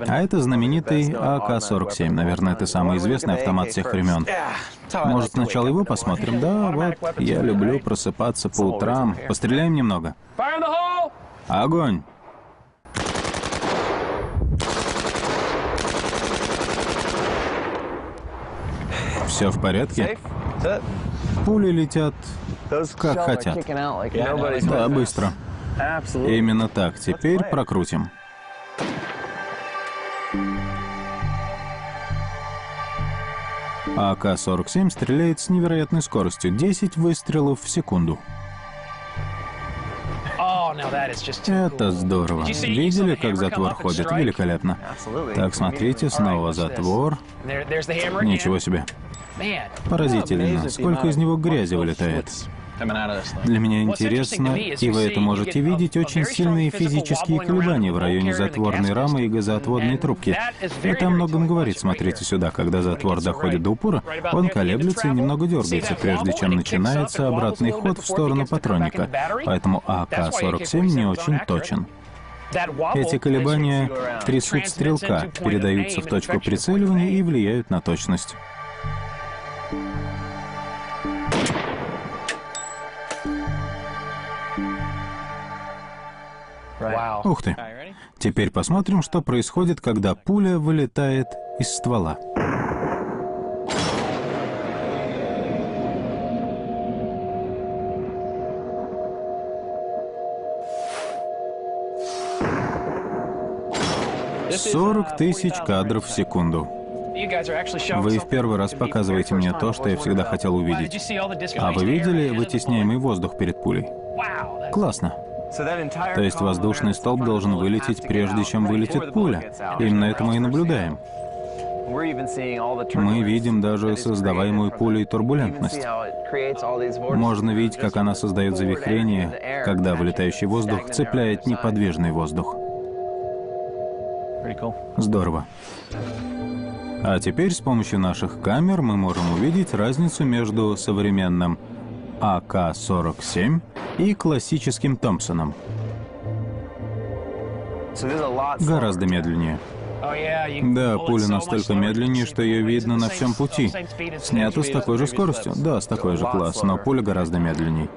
А это знаменитый АК-47. Наверное, это самый известный автомат всех времен. Может, сначала его посмотрим? Да, вот. Я люблю просыпаться по утрам. Постреляем немного. Огонь! Все в порядке? Пули летят как хотят. Да, быстро. Именно так. Теперь прокрутим. АК-47 стреляет с невероятной скоростью. 10 выстрелов в секунду. Это здорово. Видели, как затвор ходит? Великолепно. Так, смотрите, снова затвор. Ничего себе. Поразительно, сколько из него грязи вылетает. Для меня интересно, и вы это можете видеть, очень сильные физические колебания в районе затворной рамы и газоотводной трубки. Это о многом говорит. Смотрите сюда, когда затвор доходит до упора, он колеблется и немного дергается, прежде чем начинается обратный ход в сторону патронника. Поэтому АК-47 не очень точен. Эти колебания трясут стрелка, передаются в точку прицеливания и влияют на точность. Ух ты. Теперь посмотрим, что происходит, когда пуля вылетает из ствола. «40 тысяч кадров в секунду». Вы в первый раз показываете мне то, что я всегда хотел увидеть. А вы видели вытесняемый воздух перед пулей? Классно. То есть воздушный столб должен вылететь, прежде чем вылетит пуля. Именно это мы и наблюдаем. Мы видим даже создаваемую пулей турбулентность. Можно видеть, как она создает завихрение, когда вылетающий воздух цепляет неподвижный воздух. Здорово. А теперь с помощью наших камер мы можем увидеть разницу между современным АК-47 и классическим Томпсоном. Гораздо медленнее. Да, пуля настолько медленнее, что ее видно на всем пути. Снято с такой же скоростью. Да, с такой же класс, но пуля гораздо медленней.